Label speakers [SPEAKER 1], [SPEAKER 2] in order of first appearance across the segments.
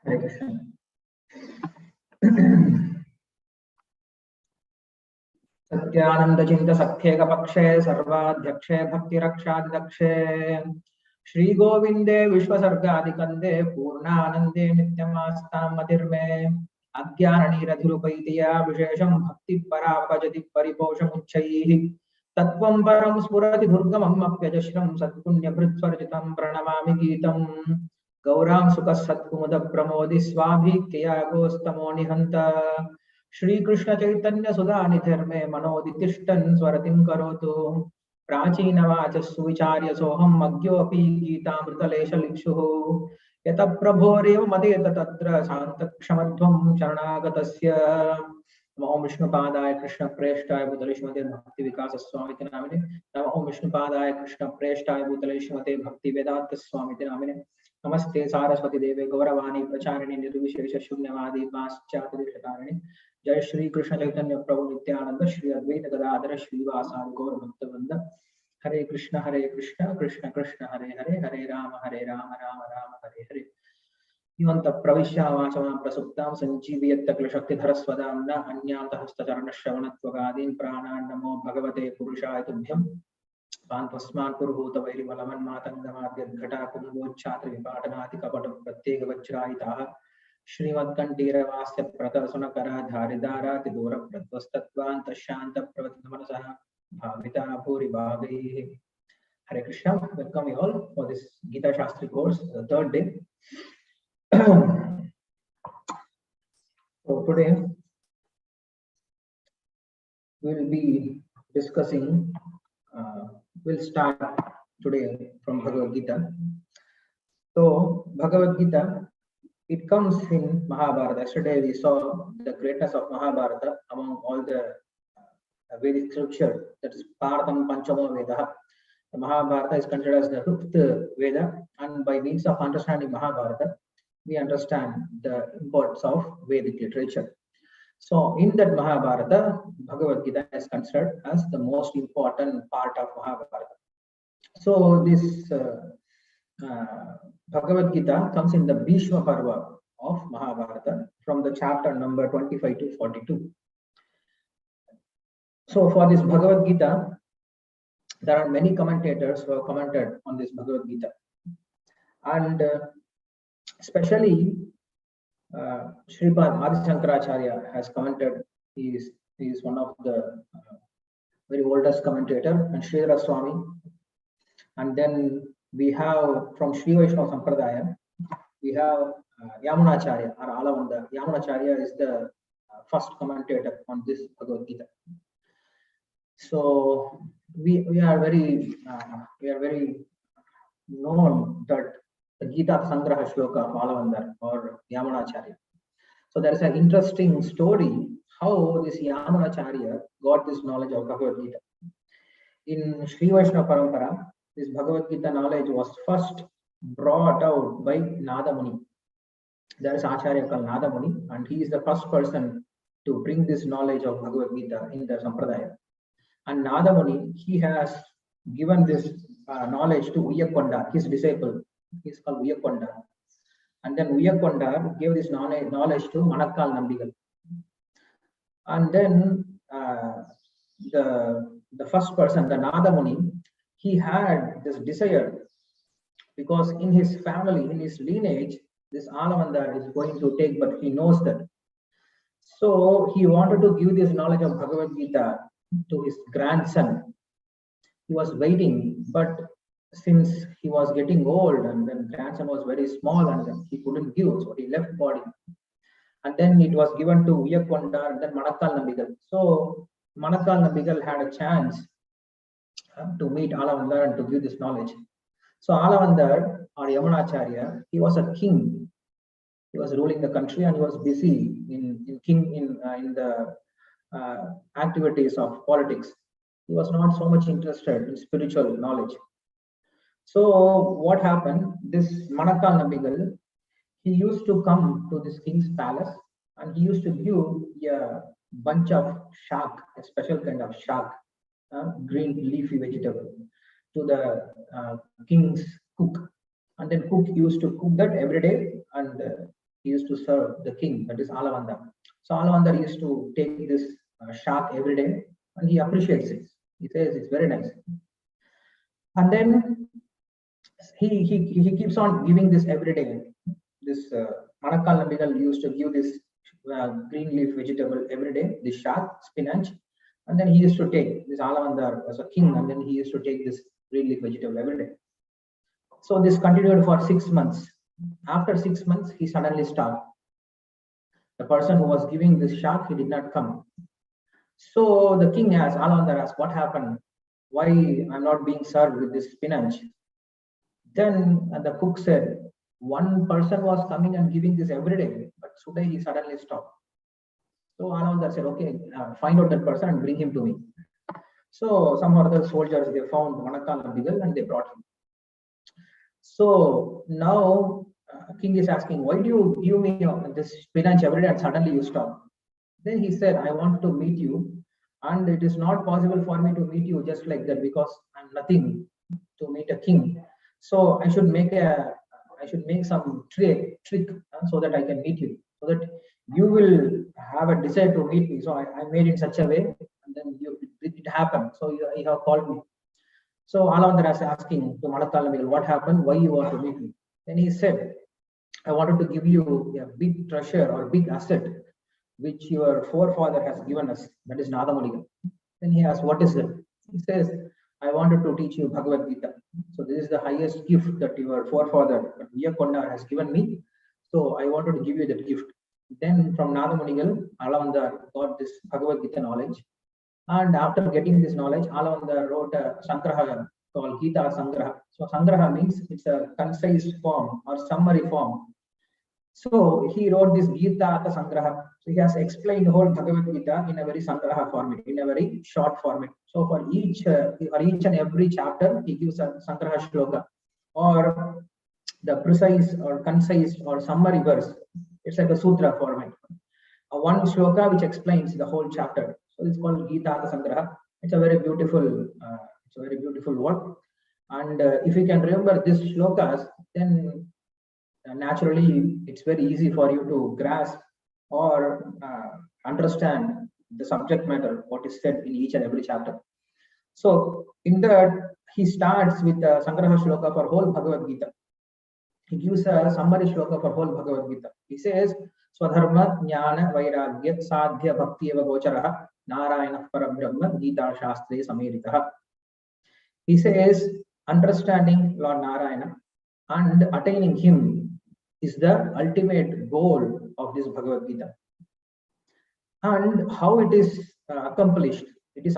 [SPEAKER 1] Hare Krishna. Satyanand चिंत सख्ये कपक्षे सर्वाध्यक्षे भक्तिरक्षाध्यक्षे Shri गोविंदे विश्वसर्गादिकंदे पूर्णानंदे नित्यमास्तां मतिर्मे अज्ञाननीरधिरुपैतिया विशेषं भक्ति परापजति परिपोषमुच्चैः तत्त्वं परं स्फुरति दुर्गमम् अप्यजश्रं सत्पुण्यभृत्स्वर्जितं प्रणमामि गीतं गौरां सुखः सत्कुमुद प्रमोदि स्वाभीक्त्यागोस्तमो निहन्त श्री कृष्ण चैतन्य सुधा निधिर्मे मनोदितिष्ठन् स्वरतिं करोतु प्राचीनवाच सुविचार्य सोऽहं मग्योऽपि गीतामृतलेशलिक्षुः यत प्रभोरेव मदेत तत्र शान्तक्षमध्वं शरणागतस्य नमो विष्णुपादाय कृष्णप्रेष्ठाय भूतले श्रीमते भक्तिविकासस्वामिति नामिने नमो विष्णुपादाय कृष्णप्रेष्ठाय भूतले श्रीमते भक्तिवेदान्तस्वामिति नामिने नमस्ते सारस्वती देवे गौरवाणी प्रचारिणी निर्विशेष शून्यवादी पाश्चात्यदेशतारिणी जय श्री कृष्ण चैतन्य प्रभु नित्यानंद श्री अद्वैत गदाधर श्रीवासादि गौर भक्तवृंद हरे कृष्ण कृष्ण कृष्ण हरे हरे हरे राम राम राम हरे हरे हिमंत प्रविश्य वाचमां प्रसुप्तां संजीवयत्त क्लशक्तिधरस्वदाम्ना अन्यांत हस्तचरणश्रवणत्वगादीन् प्राणान् नमो भगवते पुरुषाय तुभ्यं पान्त्वस्मान् पुरुहूत वैरिबलवन्मातङ्गमाद्यद्घटा कुम्भोच्छात्र विपाटनाति कपट प्रत्येकवज्रायिताः श्रीमत्कण्ठीरवास्य प्रतसुनकरा धारिदारातिदूर प्रध्वस्तत्वान्तशान्तप्रवृत्तमनसः भाविता भूरिभागैः Hare Krishna, welcome you all for this Gita Sastri course, the third day. So today we will be discussing, we'll start today from Bhagavad Gita. So Bhagavad Gita, it comes in Mahabharata. Yesterday we saw the greatness of Mahabharata among all the Vedic scripture, that is Bharatam Panchamo Vedah. The Mahabharata is considered as the fifth Veda, and by means of understanding Mahabharata, we understand the importance of Vedic literature. So in that Mahabharata, Bhagavad Gita is considered as the most important part of Mahabharata. So this Bhagavad Gita comes in the Bhishma Parva of Mahabharata from the chapter number 25 to 42. So for this Bhagavad Gita, there are many commentators who have commented on this Bhagavad Gita. And especially Sripad Adi Shankaracharya has commented. He is one of the very oldest commentator, and Sridhara Swami. And then we have from Sri Vaishnava Sampradaya, we have Yamunacharya or Alavanda. Yamunacharya is the first commentator on this Bhagavad Gita. So we are very known that the Gita Sangraha Shloka of Alavanda or Yamunacharya. So there is an interesting story how this Yamunacharya got this knowledge of Bhagavad Gita. In Sri Vaishnava Parampara, this Bhagavad Gita knowledge was first brought out by Nada Muni. There is Acharya called Nada Muni, and he is the first person to bring this knowledge of Bhagavad Gita in the Sampradaya. And Nada Muni, he has given this knowledge to Uyakonda, his disciple. He is called Uyakonda. And then Uyakonda gave this knowledge to Manakkal Nambigal. And then the first person, the Nada Muni, he had this desire, because in his family, in his lineage, this Alavanda is going to take, but he knows that. So he wanted to give this knowledge of Bhagavad Gita to his grandson. He was waiting, but since he was getting old and then grandson was very small and then he couldn't give, so he left body. And then it was given to Uyakonda and then Manakkal Nambigal. So Manakkal Nambigal had a chance to meet Alavandar and to give this knowledge. So Alavandar or Yamunacharya, he was a king. He was ruling the country and he was busy in the activities of politics. He was not so much interested in spiritual knowledge. So what happened? This Manakkal Nambigal, he used to come to this king's palace and he used to give a bunch of shak, a special kind of shak, green leafy vegetable, to the king's cook. And then cook used to cook that every day, and he used to serve the king, that is Alavandar. So Alavandar used to take this shark every day, and he appreciates it. He says it's very nice. And then he keeps on giving this every day. This Manakal Nabigal used to give this green leaf vegetable every day, this shark, spinach, and then he used to take this Alavandar as a king, and then he used to take this green leaf vegetable every day. So this continued for 6 months. After 6 months, he suddenly stopped. The person who was giving this shark, he did not come. So the king asked, Alavandar asked, what happened? Why I'm not being served with this spinach? Then the cook said, one person was coming and giving this every day, but today he suddenly stopped. So Alavandar said, okay, find out that person and bring him to me. So some other soldiers, they found Manakal Nabigal and they brought him. So now king is asking, why do you give me this spinach every day and suddenly you stop? Then he said, I want to meet you, and it is not possible for me to meet you just like that because I'm nothing to meet a king. So I should make some trick so that I can meet you, so that you will have a desire to meet me. So I made it such a way, and then it happened. So you have called me. So Alavandar is asking to Manakal Nabigal, what happened? Why you want to meet me? Then he said, I wanted to give you a big treasure or big asset which your forefather has given us, that is Nadamuligal. Then he asked, what is it? He says, I wanted to teach you Bhagavad Gita. So this is the highest gift that your forefather, Viyakonda, has given me. So I wanted to give you that gift. Then from Nadamuligal, Alavandar got this Bhagavad Gita knowledge. And after getting this knowledge, Alavandar wrote a Sangraha called Gita Sangraha. So Sangraha means it's a concise form or summary form. So he wrote this Gita Sangraha. So he has explained the whole Bhagavad Gita in a very Sangraha format, in a very short format. So for each and every chapter, he gives a Sangraha shloka or the precise or concise or summary verse. It's like a sutra format. One shloka which explains the whole chapter. So it's called Gita Sangraha. It's a very beautiful work. And if you can remember these shlokas, then naturally it's very easy for you to grasp or understand the subject matter, what is said in each and every chapter. So in that, he starts with the Sangraha shloka for whole Bhagavad Gita. He gives a summary shloka for whole Bhagavad Gita. He says, Swadharma Jnana Vairagya Sadhya Bhakti Eva Gocharaha Narayana Parabrahma Gita Sastri Samiritaha. He says, understanding Lord Narayana and attaining him is the ultimate goal of this Bhagavad Gita. And how it is accomplished? It is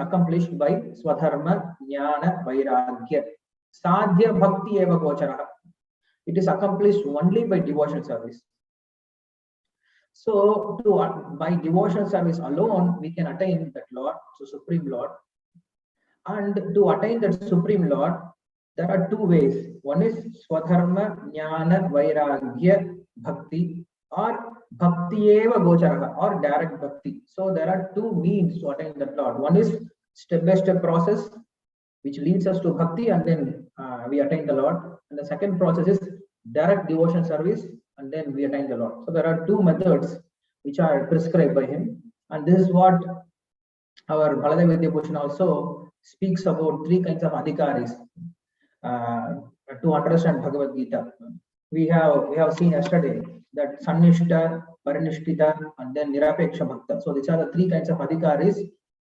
[SPEAKER 1] accomplished by Swadharma Jnana Vairagya Sadhya Bhakti Eva Gocharaha. It is accomplished only by devotional service. So by devotional service alone, we can attain that Lord, so Supreme Lord. And to attain that Supreme Lord, there are two ways. One is Swadharma Jnana Vairagya Bhakti or Bhakti Eva Gocharaha or direct Bhakti. So there are two means to attain that Lord. One is step-by-step process which leads us to Bhakti, and then we attain the Lord. And the second process is direct devotion service, and then we attain the Lord. So there are two methods which are prescribed by him. And this is what our Baladev Vidyabhushan also speaks about, three kinds of adhikaris to understand Bhagavad Gita. We have seen yesterday that Sannishta, Parinishthita, and then Nirapeksha Bhakta. So these are the three kinds of adhikaris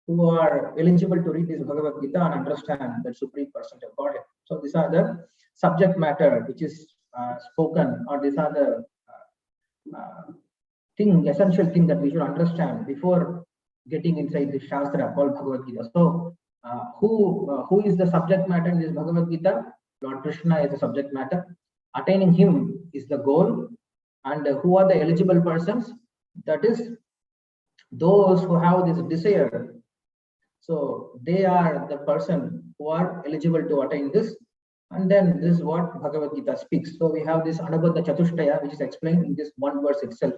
[SPEAKER 1] who are eligible to read this Bhagavad Gita and understand the Supreme Personality of Godhead. So these are the subject matter which is spoken, or these are the essential thing that we should understand before getting inside the Shastra called Bhagavad Gita. So who is the subject matter in this Bhagavad Gita? Lord Krishna is the subject matter. Attaining him is the goal. And who are the eligible persons? That is those who have this desire. So they are the person who are eligible to attain this. And then this is what Bhagavad Gita speaks. So we have this Anubandha Chatushtaya, which is explained in this one verse itself.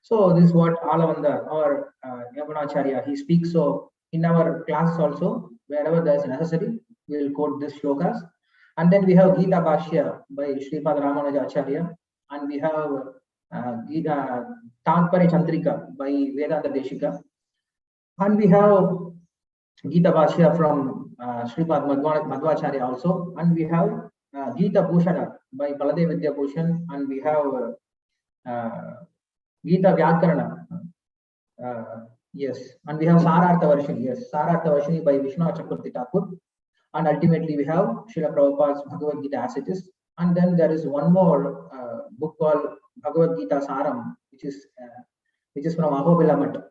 [SPEAKER 1] So this is what Alavandar or Yamunacharya, he speaks. So in our class also, wherever there is necessary, we will quote these shlokas. And then we have Gita Bhashya by Sripad Ramanujacharya. And we have Tatpare Chandrika by Vedanta Deshika. And we have Gita Bhashya from Sripad Madhvacharya also. And we have Gita Bhushana by Baladev Vidya Bhushan. And we have Gita Vyakarana. Yes, and we have Sarartha Varshini. Yes, Sarartha Varshini by Vishnu Chakravarti Thakur. And ultimately, we have Srila Prabhupada's Bhagavad Gita as it is. And then there is one more book called Bhagavad Gita Saram, which is from Ahobila Math.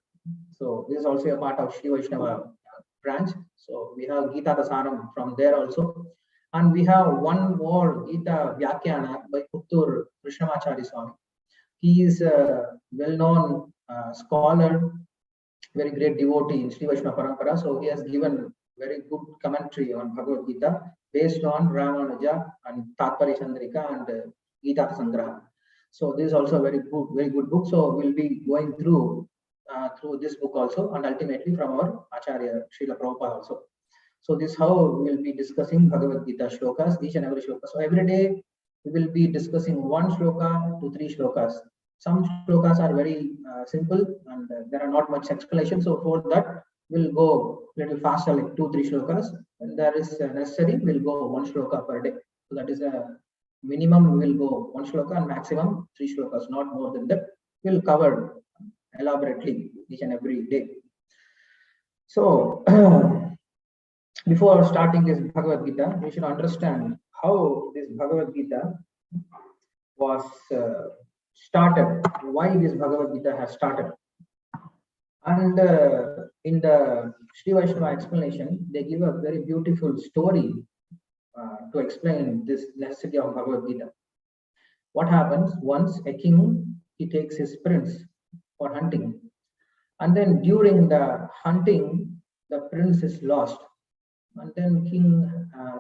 [SPEAKER 1] So this is also a part of Sri Vaishnava branch. So we have Gita Saram from there also. And we have one more Gita Vyakyana by Puttur Krishnamacharya Swami. He is a well-known scholar, very great devotee in Sri Vaishnava Parampara. So he has given very good commentary on Bhagavad Gita based on Ramanuja and Tatpari Chandrika and Gita Sangraha. So this is also a very good book. So we'll be going through this book also, and ultimately from our Acharya Srila Prabhupada also. So this is how we'll be discussing Bhagavad Gita shlokas, each and every shloka. So every day we will be discussing 1 shloka to 3 shlokas. Some shlokas are very simple and there are not much explanation. So for that, we'll go a little faster, like 2-3 shlokas. When there is necessary, we'll go 1 shloka per day. So that is a minimum. We will go 1 shloka and maximum 3 shlokas, not more than that. We'll cover elaborately each and every day. So before starting this Bhagavad Gita, we should understand how this Bhagavad Gita was started, why this Bhagavad Gita has started. And in the Sri Vaishnava explanation, they give a very beautiful story to explain this necessity of Bhagavad Gita. What happens once a king, he takes his prince for hunting, and then during the hunting, the prince is lost, and then king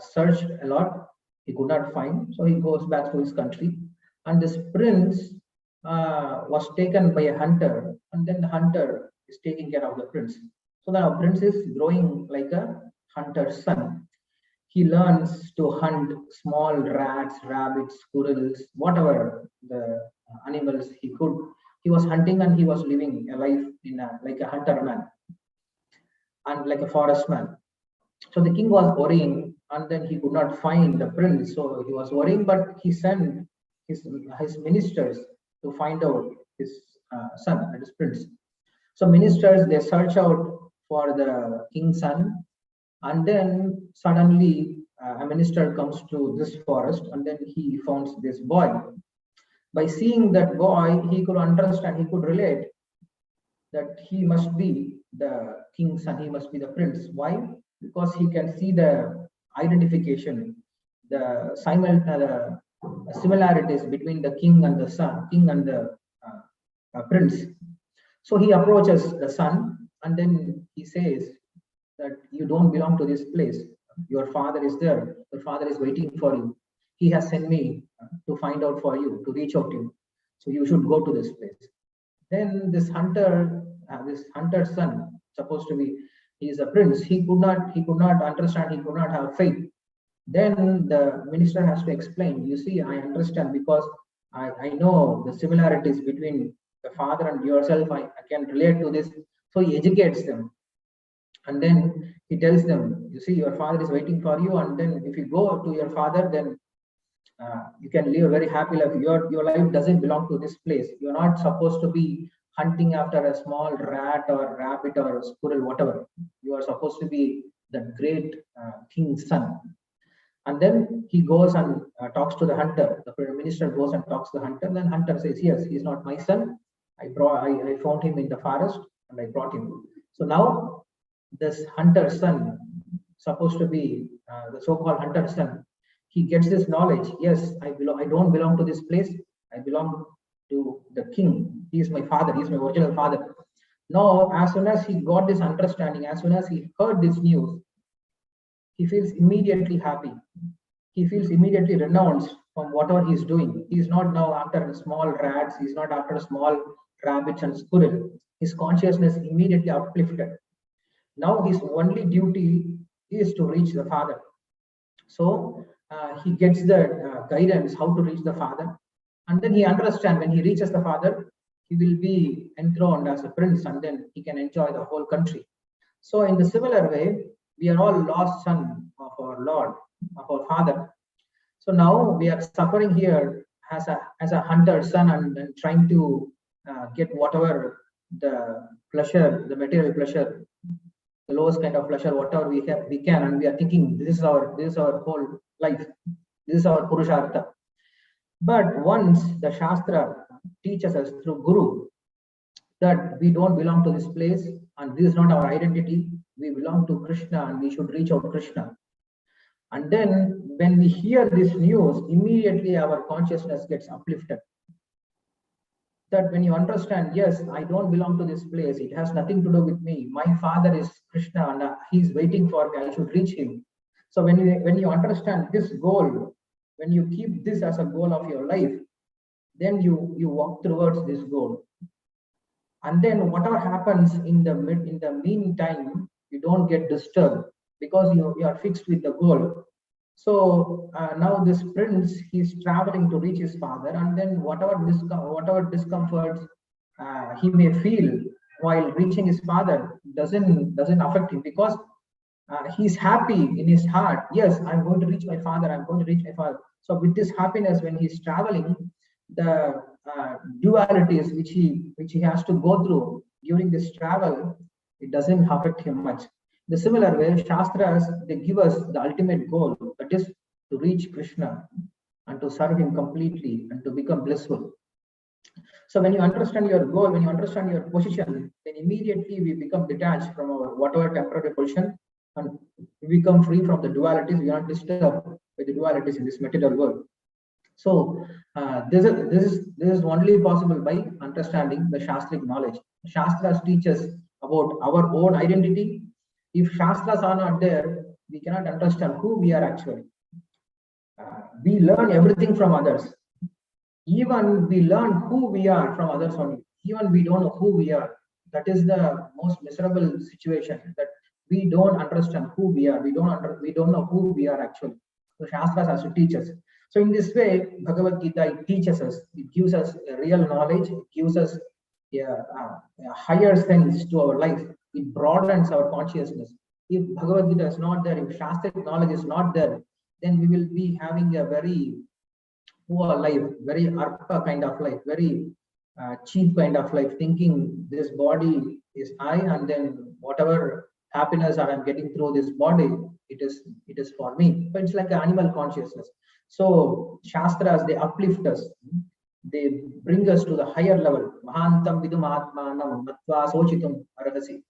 [SPEAKER 1] searched a lot, he could not find, so he goes back to his country, and this prince was taken by a hunter, and then the hunter is taking care of the prince. So the prince is growing like a hunter's son. He learns to hunt small rats, rabbits, squirrels, whatever the animals he could. He was hunting and he was living a life in like a hunter man and like a forest man. So the king was worrying, and then he could not find the prince. So he was worrying, but he sent his ministers to find out his son, that is prince. So ministers, they search out for the king's son, and then suddenly a minister comes to this forest, and then he finds this boy. By seeing that boy, he could understand, he could relate that he must be the king's son, he must be the prince. Why? Because he can see the identification, the similarities between the king and the son, king and the prince. So he approaches the son, and then he says that you don't belong to this place. Your father is there. Your father is waiting for you. He has sent me to find out for you, to reach out to you. So you should go to this place. Then this hunter's son, supposed to be, he is a prince. He could not understand. He could not have faith. Then the minister has to explain. You see, I understand because I know the similarities between the father and yourself. I can relate to this. So he educates them, and then he tells them, you see, your father is waiting for you, and then if you go to your father, then you can live a very happy life. Your life doesn't belong to this place. You're not supposed to be hunting after a small rat or rabbit or squirrel, whatever. You are supposed to be the great king's son. And then he goes and talks to the hunter. The minister goes and talks to the hunter. Then hunter says, yes, he's not my son. I found him in the forest and I brought him. So now this hunter's son, supposed to be the so-called hunter's son, he gets this knowledge. Yes, I don't belong to this place. I belong to the king. He is my father. He is my original father. Now, as soon as he got this understanding, as soon as he heard this news, he feels immediately happy. He feels immediately renounced from whatever he is doing. He is not now after small rats. He is not after small rabbits and squirrel. His consciousness immediately uplifted. Now his only duty is to reach the father. So he gets the guidance how to reach the father. And then he understands when he reaches the father, he will be enthroned as a prince, and then he can enjoy the whole country. So in the similar way, we are all lost son of our Lord, of our Father. So now we are suffering here as a hunter's son, and trying to get whatever the pleasure, the material pleasure, the lowest kind of pleasure, whatever we can, and we are thinking this is our whole life, this is our purushartha. But once the Shastra teaches us through Guru that we don't belong to this place and this is not our identity, we belong to Krishna and we should reach out to Krishna. And then when we hear this news, immediately our consciousness gets uplifted. That when you understand, yes, I don't belong to this place, it has nothing to do with me. My father is Krishna and he's waiting for me, I should reach him. So when you understand this goal, when you keep this as a goal of your life, then you walk towards this goal. And then whatever happens in the meantime, you don't get disturbed because you are fixed with the goal. So now this prince, he's traveling to reach his father, and then whatever discomforts he may feel while reaching his father doesn't affect him, because he's happy in his heart. Yes, I'm going to reach my father, I'm going to reach my father. So with this happiness, when he's traveling, the dualities which he has to go through during this travel, it doesn't affect him much. The similar way, Shastras, they give us the ultimate goal, that is to reach Krishna and to serve him completely and to become blissful. So when you understand your goal, when you understand your position, then immediately we become detached from our whatever temporary position, and we become free from the dualities. We are not disturbed by the dualities in this material world. So this is only possible by understanding the Shastric knowledge. Shastras teach us about our own identity. If Shastras are not there, we cannot understand who we are actually. We learn everything from others. Even we learn who we are from others only. Even we don't know who we are. That is the most miserable situation, that we don't understand who we are. We don't know who we are actually. So Shastras has to teach us. So in this way, Bhagavad Gita, it teaches us, it gives us a real knowledge, it gives us a higher sense to our life. It broadens our consciousness. If Bhagavad Gita is not there, if Shastric knowledge is not there, then we will be having a very poor life, very arpa kind of life, very cheap kind of life, thinking this body is I, and then whatever happiness that I'm getting through this body, it is for me. But it's like an animal consciousness. So Shastras, they uplift us. They bring us to the higher level. Mahantam vidum atmanam matva sochitum arhasi.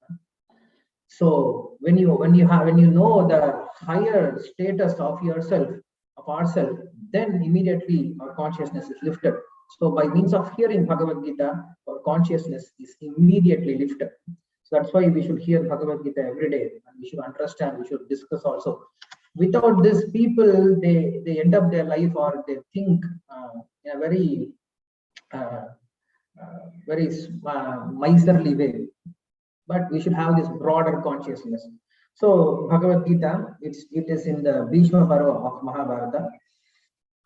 [SPEAKER 1] So when you know the higher status of yourself, of ourselves, then immediately our consciousness is lifted. So by means of hearing Bhagavad Gita, our consciousness is immediately lifted. So that's why we should hear Bhagavad Gita every day, and we should understand, we should discuss also. Without this, people, they end up their life, or they think in a very miserly way. But we should have this broader consciousness. So Bhagavad Gita, it is in the Bhishma Parva of Mahabharata.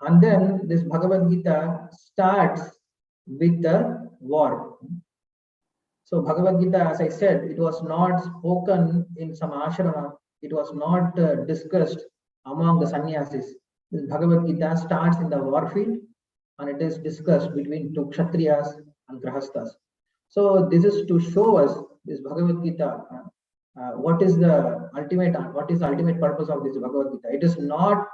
[SPEAKER 1] And then this Bhagavad Gita starts with the war. So Bhagavad Gita, as I said, it was not spoken in some ashrama. It was not discussed among the sannyasis. This Bhagavad Gita starts in the war field, and it is discussed between two kshatriyas and grahasthas. So this is to show us, this Bhagavad Gita, what is the ultimate purpose of this Bhagavad Gita. It is not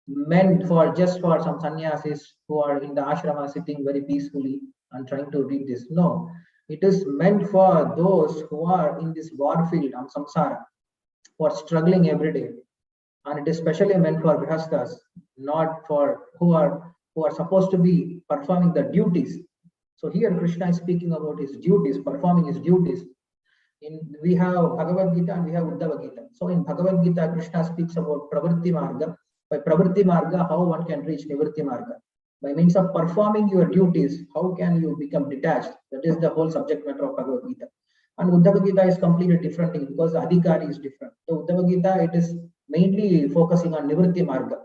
[SPEAKER 1] meant for just for some sannyasis who are in the ashrama sitting very peacefully and trying to read this. No, it is meant for those who are in this war field on samsara, who are struggling every day. And it is specially meant for grihasthas, not for who are supposed to be performing the duties. So here Krishna is speaking about his duties, performing his duties. We have Bhagavad Gita and we have Uddhava Gita. So in Bhagavad Gita, Krishna speaks about Pravritti Marga. By Pravritti Marga, how one can reach Nivritti Marga. By means of performing your duties, how can you become detached? That is the whole subject matter of Bhagavad Gita. And Uddhava Gita is completely different thing, because the Adhikari is different. So Uddhava Gita, it is mainly focusing on Nivritti Marga,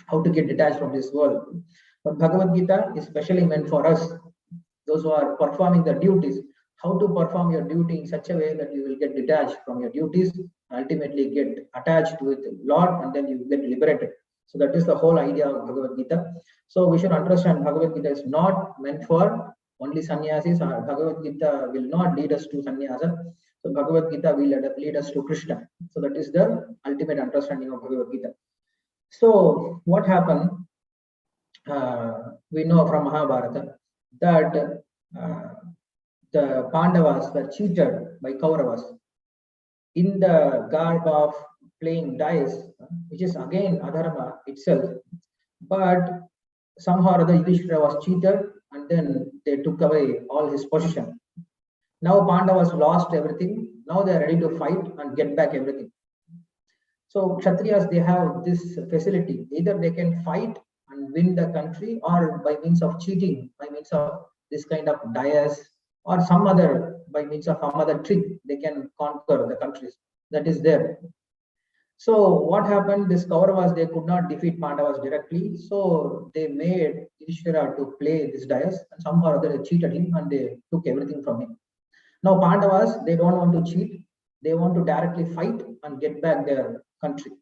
[SPEAKER 1] how to get detached from this world. But Bhagavad Gita is specially meant for us, those who are performing the duties, how to perform your duty in such a way that you will get detached from your duties, ultimately get attached with Lord, and then you get liberated. So that is the whole idea of Bhagavad Gita. So we should understand Bhagavad Gita is not meant for only sannyasis. Bhagavad Gita will not lead us to sannyasa. So Bhagavad Gita will lead us to Krishna. So that is the ultimate understanding of Bhagavad Gita. So what happened? We know from Mahabharata that the Pandavas were cheated by Kauravas in the garb of playing dice, which is again adharma itself. But somehow or other Yudhishthira was cheated, and then they took away all his possession. Now Pandavas lost everything. Now they are ready to fight and get back everything. So Kshatriyas, they have this facility. Either they can fight and win the country, or by means of cheating, by means of this kind of dice, or some other, by means of some other trick, they can conquer the countries. That is there. So what happened? This Kauravas, they could not defeat Pandavas directly. So they made Yudhishthira to play this dice, and somehow or other they cheated him and they took everything from him. Now Pandavas, they don't want to cheat. They want to directly fight and get back their country.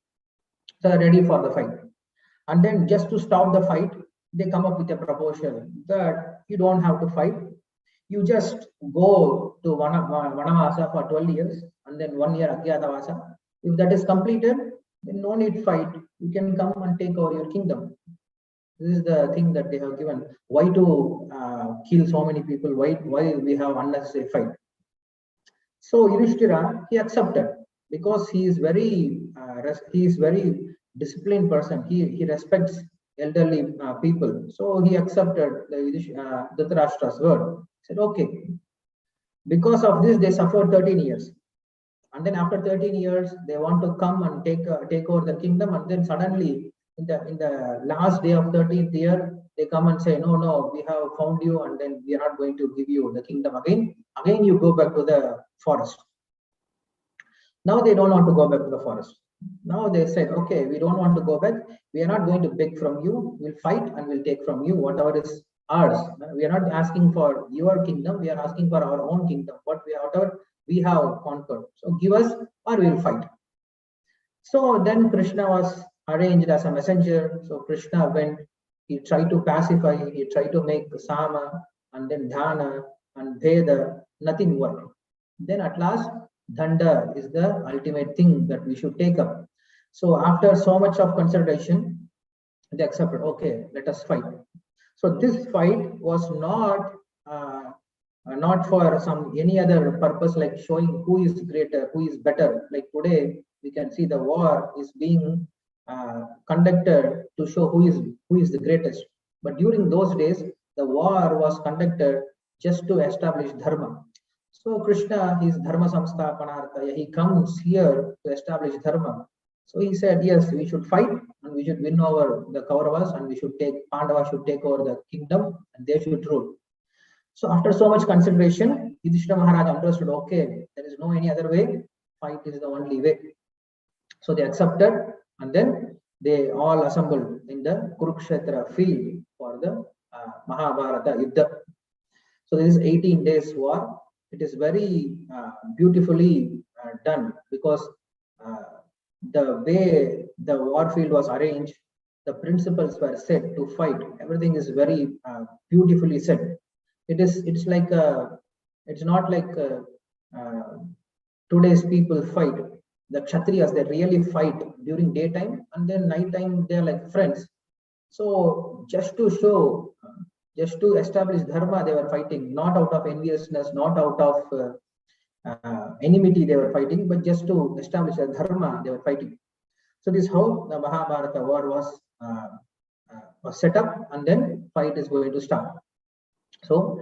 [SPEAKER 1] So they're ready for the fight. And then just to stop the fight, they come up with a proposal that you don't have to fight. You just go to Vanavasa for 12 years and then 1 year Agyatavasa. If that is completed, then no need fight. You can come and take over your kingdom. This is the thing that they have given. Why to kill so many people? Why we have unnecessary fight? So Yudhishthira, he accepted because he is very disciplined person. He respects elderly people. So he accepted the Dhritarashtra's word. He said, okay. Because of this, they suffered 13 years. And then after 13 years, they want to come and take over the kingdom. And then suddenly, in the last day of 13th year, they come and say, no, we have found you, and then we are not going to give you the kingdom again. Again, you go back to the forest. Now they don't want to go back to the forest. Now they said, okay, we don't want to go back. We are not going to beg from you. We'll fight and we'll take from you whatever is ours. We are not asking for your kingdom. We are asking for our own kingdom. Whatever we have conquered. So give us or we'll fight. So then Krishna was arranged as a messenger. So Krishna went. He tried to pacify. He tried to make Sama and then Dhana and Veda. Nothing worked. Then at last, Danda is the ultimate thing that we should take up. So after so much of consideration, they accepted, okay, let us fight. So this fight was not for any other purpose, like showing who is greater, who is better. Like today, we can see the war is being conducted to show who is the greatest. But during those days, the war was conducted just to establish dharma. So Krishna is dharma samsthapanarthaya. He comes here to establish dharma. So he said, yes, we should fight and we should win over the Kauravas, and Pandavas should take over the kingdom and they should rule. So after so much consideration, Yudhishthira Maharaj understood, okay, there is no any other way. Fight is the only way. So they accepted, and then they all assembled in the Kurukshetra field for the Mahabharata Yuddha. So this is 18 days war. It is very beautifully done, because the way the war field was arranged, the principles were set to fight. Everything is very beautifully set. It's not like today's people fight. The Kshatriyas, they really fight during daytime, and then nighttime they're like friends. So just to establish dharma, they were fighting, not out of enviousness, not out of enmity they were fighting, but just to establish a dharma they were fighting. So this is how the Mahabharata war was set up, and then fight is going to start. So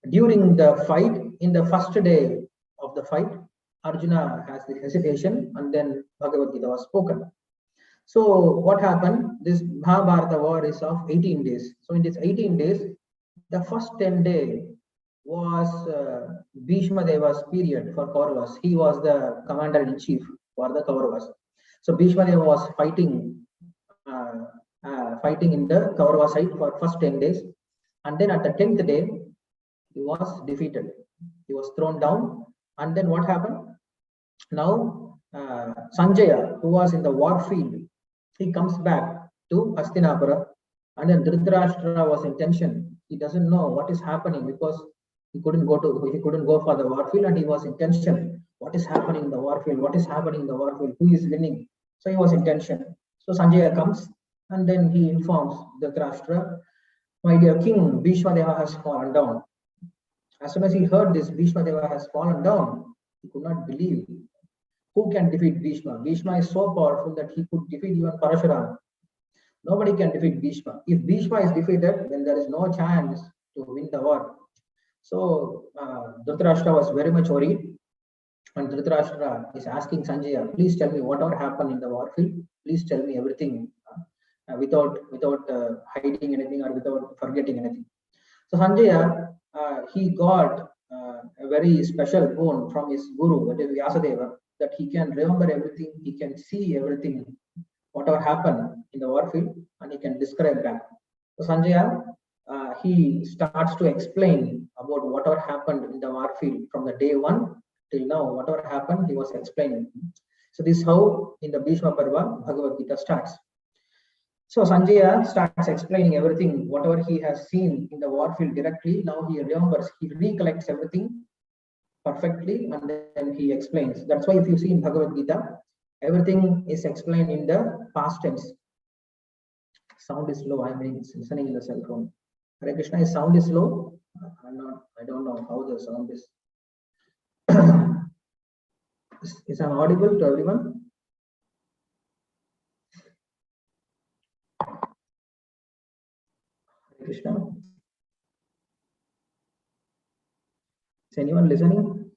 [SPEAKER 1] during the fight, in the first day of the fight, Arjuna has the hesitation, and then Bhagavad Gita was spoken. So what happened? This Mahabharata war is of 18 days. So in these 18 days, the first 10 days was Bhishma Deva's period for Kauravas. He was the commander-in-chief for the Kauravas. So Bhishma Deva was fighting fighting in the Kaurava side for first 10 days. And then at the 10th day, he was defeated. He was thrown down. And then what happened? Now, Sanjaya, who was in the war field, he comes back to Hastinapura. And then Dhritarashtra was in tension. He doesn't know what is happening because he couldn't go for the war field, and he was in tension. What is happening in the war field? What is happening in the war field? Who is winning? So he was in tension. So Sanjaya comes and then he informs Dhritarashtra, my dear king, Bhishma Deva has fallen down. As soon as he heard this, Bhishma Deva has fallen down, he could not believe. Who can defeat Bhishma? Bhishma is so powerful that he could defeat even Parashurama. Nobody can defeat Bhishma. If Bhishma is defeated, then there is no chance to win the war. So Dhritarashtra was very much worried, and Dhritarashtra is asking Sanjaya, please tell me whatever happened in the war field. Please tell me everything without hiding anything or without forgetting anything. So Sanjaya, he got a very special boon from his guru, that is Vyasadeva, that he can remember everything, he can see everything, whatever happened in the war field, and he can describe that. So Sanjaya, he starts to explain about whatever happened in the war field from the day one till now. Whatever happened, he was explaining. So this is how in the Bhishma Parva Bhagavad Gita starts. So Sanjaya starts explaining everything, whatever he has seen in the war field directly. Now he remembers, he recollects everything perfectly, and then he explains. That's why if you see in Bhagavad Gita, everything is explained in the past tense. Sound is low. I'm listening in the cell phone. Hare Krishna, his sound is low. I don't know how the sound is. Is I audible to everyone? Hare Krishna. Is anyone listening?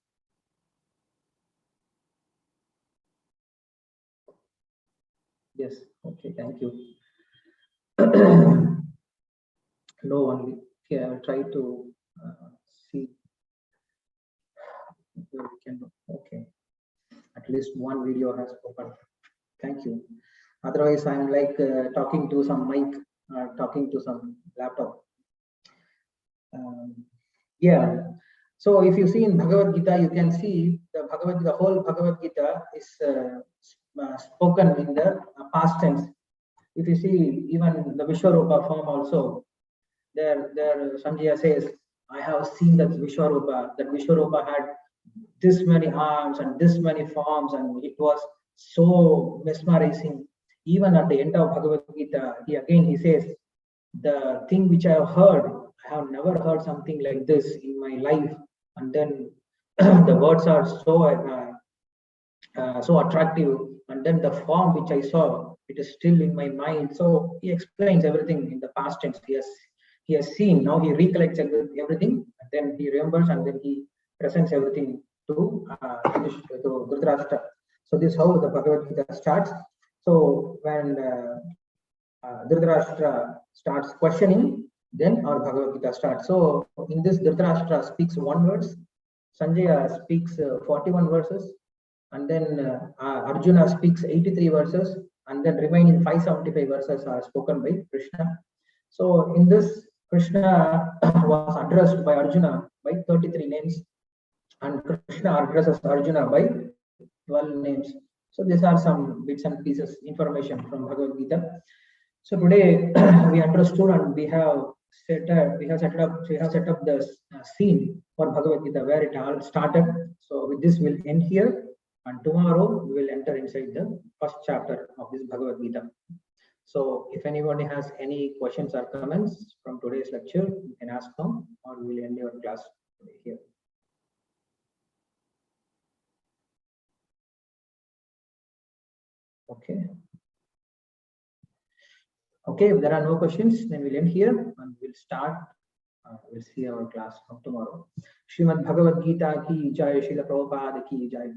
[SPEAKER 1] Yes. Okay. Thank you. No only. Okay, I will try to see if we can. Okay. At least one video has opened. Thank you. Otherwise, I'm like talking to some mic, talking to some laptop. Yeah. So if you see in Bhagavad Gita, you can see the whole Bhagavad Gita is spoken in the past tense. If you see even the Vishwarupa form also, there Sanjaya says, I have seen that Vishwarupa. That Vishwarupa had this many arms and this many forms, and it was so mesmerizing. Even at the end of Bhagavad Gita, he says, the thing which I have heard, I have never heard something like this in my life. And then the words are so attractive. And then the form which I saw, it is still in my mind. So he explains everything in the past tense. He has seen. Now he recollects everything. And then he remembers, and then he presents everything to Dhritarashtra. So this is how the Bhagavad Gita starts. So when Dhritarashtra starts questioning, then our Bhagavad Gita starts. So in this, Dhritarashtra speaks 1 verse, Sanjaya speaks 41 verses, and then Arjuna speaks 83 verses, and then remaining 575 verses are spoken by Krishna. So in this, Krishna was addressed by Arjuna by 33 names, and Krishna addresses Arjuna by 12 names. So these are some bits and pieces information from Bhagavad Gita. So today we understood, and we have set up the scene for Bhagavad Gita where it all started. So with this we'll end here, and tomorrow we will enter inside the first chapter of this Bhagavad Gita. So if anybody has any questions or comments from today's lecture, you can ask now, or we will end your class here. Okay. Okay, if there are no questions, then we'll end here and we'll start. We'll see our class of tomorrow. Srimad Bhagavad Gita ki jai, Srila Prabhupada ki jai.